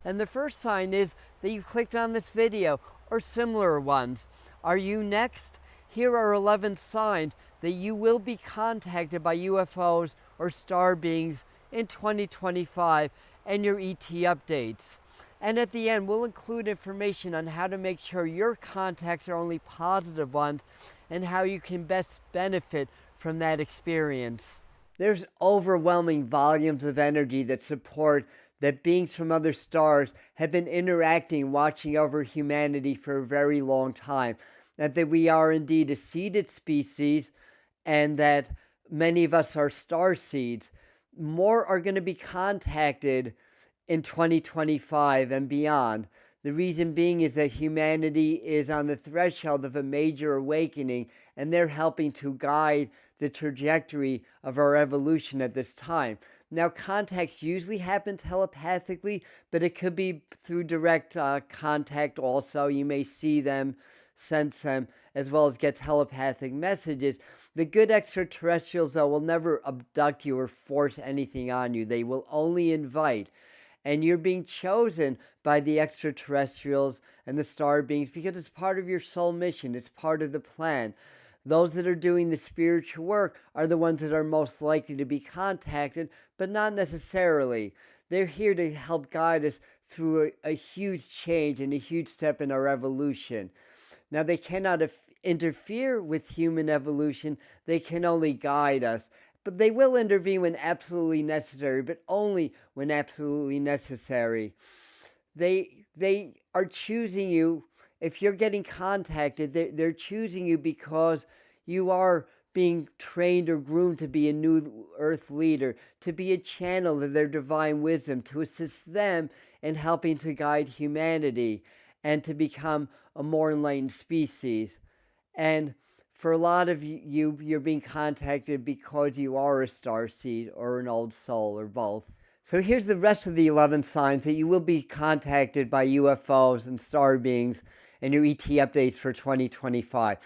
And the first sign is that you clicked on this video or similar ones. Are you next? Here are 11 signs that you will be contacted by UFOs or star beings in 2025 and your ET updates. And at the end, we'll include information on how to make sure your contacts are only positive ones and how you can best benefit from that experience. There's overwhelming volumes of energy that support that beings from other stars have been interacting, watching over humanity for a very long time. That we are indeed a seeded species, and that many of us are star seeds. More are going to be contacted in 2025 and beyond. The reason being is that humanity is on the threshold of a major awakening, and they're helping to guide the trajectory of our evolution at this time. Now, contacts usually happen telepathically, but it could be through direct contact also. You may see them, sense them, as well as get telepathic messages. The good extraterrestrials, though, will never abduct you or force anything on you. They will only invite. And you're being chosen by the extraterrestrials and the star beings because it's part of your soul mission. It's part of the plan. Those that are doing the spiritual work are the ones that are most likely to be contacted, but not necessarily. They're here to help guide us through a huge change and a huge step in our evolution. Now, they cannot interfere with human evolution. They can only guide us. But they will intervene when absolutely necessary, but only when absolutely necessary. They are choosing you. If you're getting contacted, they're choosing you because you are being trained or groomed to be a new earth leader, to be a channel of their divine wisdom, to assist them in helping to guide humanity and to become a more enlightened species. And for a lot of you, you're being contacted because you are a starseed or an old soul or both. So here's the rest of the 11 signs that you will be contacted by UFOs and star beings and your ET updates for 2025.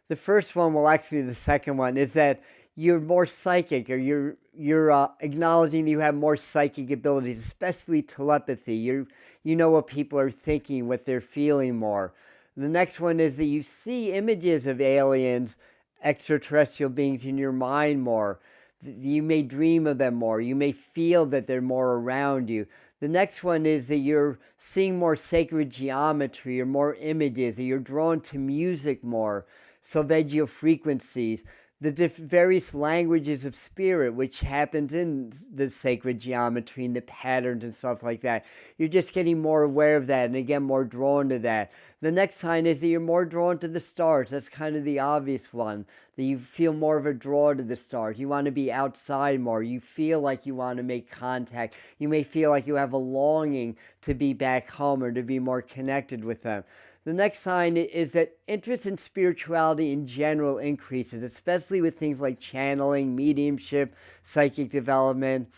The first one, well, actually the second one, is that you're more psychic, or you're acknowledging that you have more psychic abilities, especially telepathy. You know what people are thinking, what they're feeling more. The next one is that you see images of aliens, extraterrestrial beings in your mind more. You may dream of them more. You may feel that they're more around you. The next one is that you're seeing more sacred geometry or more images, that you're drawn to music more, solfeggio frequencies, the various languages of spirit, which happens in the sacred geometry and the patterns and stuff like that. You're just getting more aware of that and again more drawn to that. The next sign is that you're more drawn to the stars. That's kind of the obvious one, that you feel more of a draw to the stars. You want to be outside more. You feel like you want to make contact. You may feel like you have a longing to be back home or to be more connected with them. The next sign is that interest in spirituality in general increases, especially with things like channeling, mediumship, psychic development.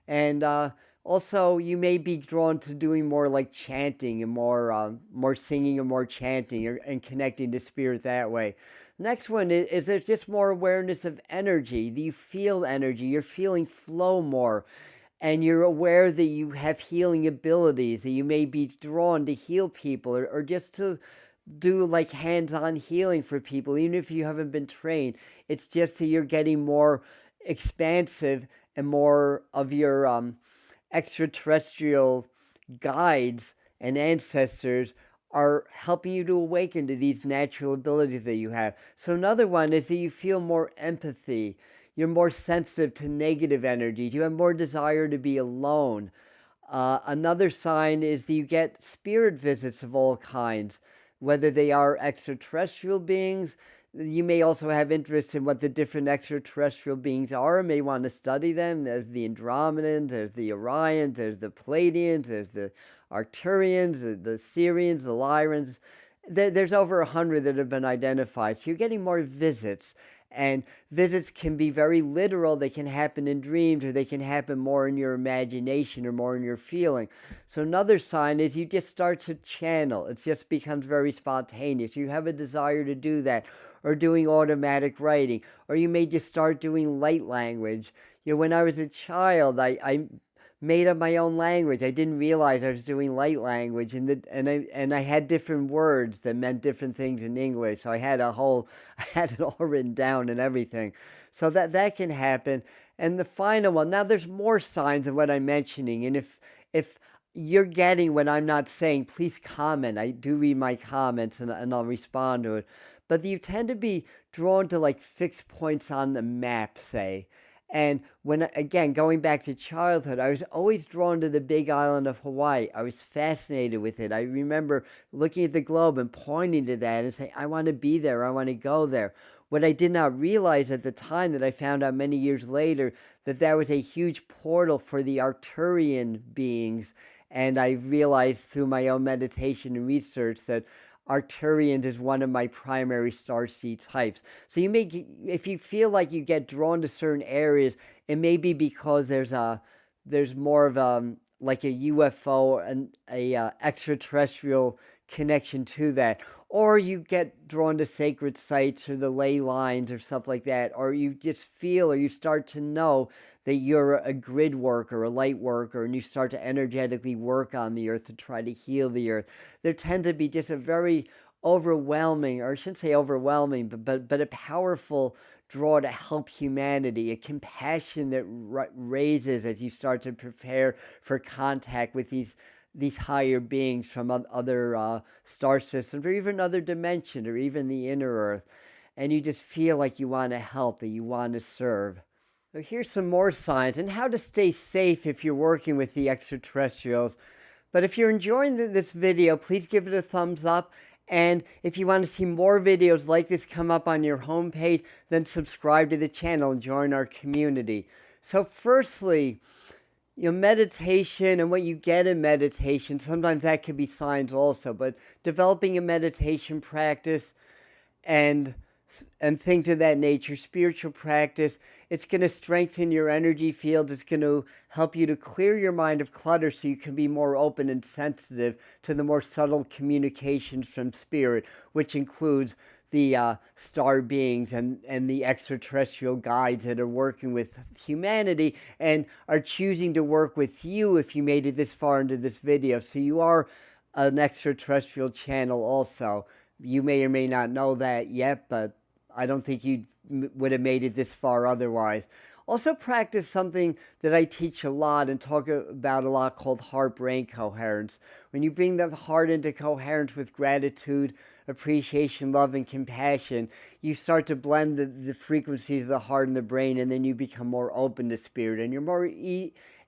And also, you may be drawn to doing more like chanting and more singing and more chanting and connecting to spirit that way. Next one is there's just more awareness of energy. You feel energy. You're feeling flow more. And you're aware that you have healing abilities, that you may be drawn to heal people or just to do like hands-on healing for people, even if you haven't been trained. It's just that you're getting more expansive and more of your extraterrestrial guides and ancestors are helping you to awaken to these natural abilities that you have. So another one is that you feel more empathy. You're more sensitive to negative energies. You have more desire to be alone. Another sign is that you get spirit visits of all kinds, whether they are extraterrestrial beings. You may also have interest in what the different extraterrestrial beings are and may want to study them. There's the Andromedans, there's the Orions, there's the Pleiadians, there's the Arcturians, the Sirians, the Lyrans. There's over 100 that have been identified. So you're getting more visits. And visits can be very literal. They can happen in dreams, or they can happen more in your imagination or more in your feeling. So another sign is you just start to channel. It just becomes very spontaneous. You have a desire to do that, or doing automatic writing, or you may just start doing light language. When I was a child, I made up my own language. I didn't realize I was doing light language, and I had different words that meant different things in English. So I had I had it all written down and everything. So that can happen. And the final one. Now there's more signs of what I'm mentioning, and if you're getting what I'm not saying, please comment. I do read my comments and I'll respond to it. But you tend to be drawn to like fixed points on the map, say. And when, again, going back to childhood, I was always drawn to the big island of Hawaii. I was fascinated with it. I remember looking at the globe and pointing to that and saying, I want to be there. I want to go there. What I did not realize at the time, that I found out many years later, that was a huge portal for the Arcturian beings. And I realized through my own meditation and research that Arcturians is one of my primary starseed types. So if you feel like you get drawn to certain areas, it may be because there's more of like a UFO and a extraterrestrial connection to that, or you get drawn to sacred sites or the ley lines or stuff like that, or you just feel, or you start to know that you're a grid worker, a light worker, and you start to energetically work on the earth to try to heal the earth. There tend to be just a very overwhelming, or I shouldn't say overwhelming, but a powerful draw to help humanity, a compassion that raises as you start to prepare for contact with these higher beings from other star systems, or even other dimensions, or even the inner earth. And you just feel like you want to help, that you want to serve. So here's some more signs and how to stay safe if you're working with the extraterrestrials. But if you're enjoying this video, please give it a thumbs up. And if you want to see more videos like this come up on your homepage, then subscribe to the channel and join our community. So firstly, meditation and what you get in meditation, sometimes that can be signs also, but developing a meditation practice and things of that nature, spiritual practice, it's going to strengthen your energy field. It's going to help you to clear your mind of clutter so you can be more open and sensitive to the more subtle communications from spirit, which includes the star beings and the extraterrestrial guides that are working with humanity and are choosing to work with you if you made it this far into this video. So you are an extraterrestrial channel also. You may or may not know that yet, but I don't think you would have made it this far otherwise. Also practice something that I teach a lot and talk about a lot called heart-brain coherence. When you bring the heart into coherence with gratitude, appreciation, love, and compassion, you start to blend the frequencies of the heart and the brain, and then you become more open to spirit, and you're more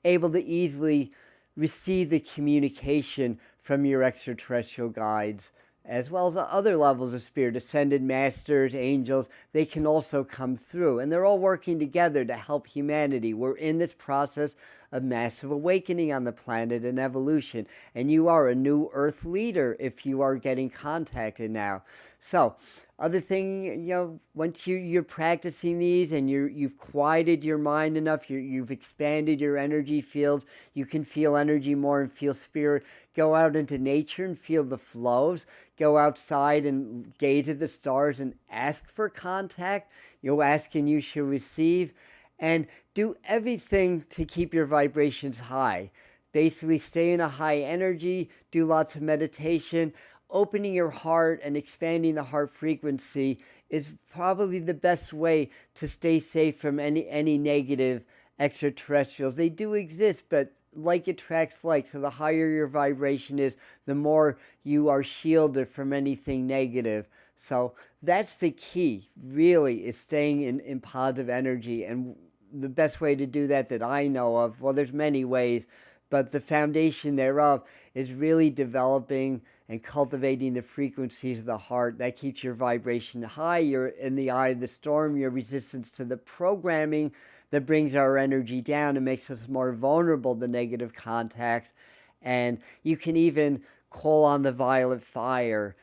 able to easily receive the communication from your extraterrestrial guides, as well as other levels of spirit, ascended masters, angels. They can also come through, and they're all working together to help humanity. We're in this process of massive awakening on the planet and evolution, and you are a new Earth leader if you are getting contacted now. So, other thing, once you're practicing these and you've quieted your mind enough, you've expanded your energy fields, you can feel energy more and feel spirit. Go out into nature and feel the flows. Go outside and gaze at the stars and ask for contact. You'll ask and you shall receive. And do everything to keep your vibrations high. Basically, stay in a high energy, do lots of meditation. Opening your heart and expanding the heart frequency is probably the best way to stay safe from any negative extraterrestrials. They do exist, but like attracts like. So the higher your vibration is, the more you are shielded from anything negative. So that's the key, really, is staying in positive energy. And the best way to do that I know of, well, there's many ways, but the foundation thereof is really developing and cultivating the frequencies of the heart. That keeps your vibration high. You're in the eye of the storm, your resistance to the programming that brings our energy down and makes us more vulnerable to negative contacts. And you can even call on the violet fire.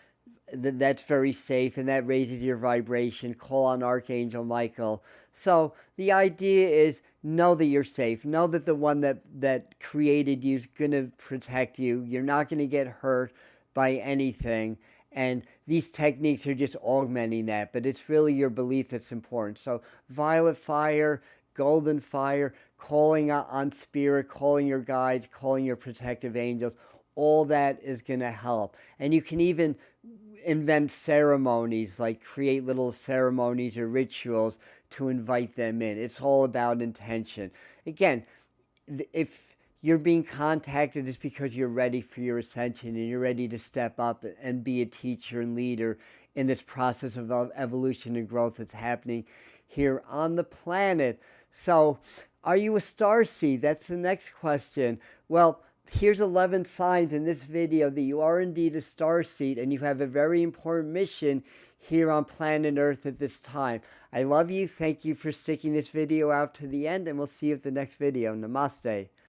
That's very safe, and that raises your vibration. Call on Archangel Michael. So the idea is, know that you're safe. Know that the one that created you is going to protect you. You're not going to get hurt by anything. And these techniques are just augmenting that, but it's really your belief that's important. So violet fire, golden fire, calling on spirit, calling your guides, calling your protective angels. All that is going to help. And you can even invent ceremonies, like create little ceremonies or rituals to invite them in. It's all about intention. Again, if you're being contacted, it's because you're ready for your ascension and you're ready to step up and be a teacher and leader in this process of evolution and growth that's happening here on the planet. So, are you a starseed? That's the next question. Well, here's 11 signs in this video that you are indeed a starseed and you have a very important mission here on planet Earth at this time. I love you. Thank you for sticking this video out to the end, and we'll see you at the next video. Namaste.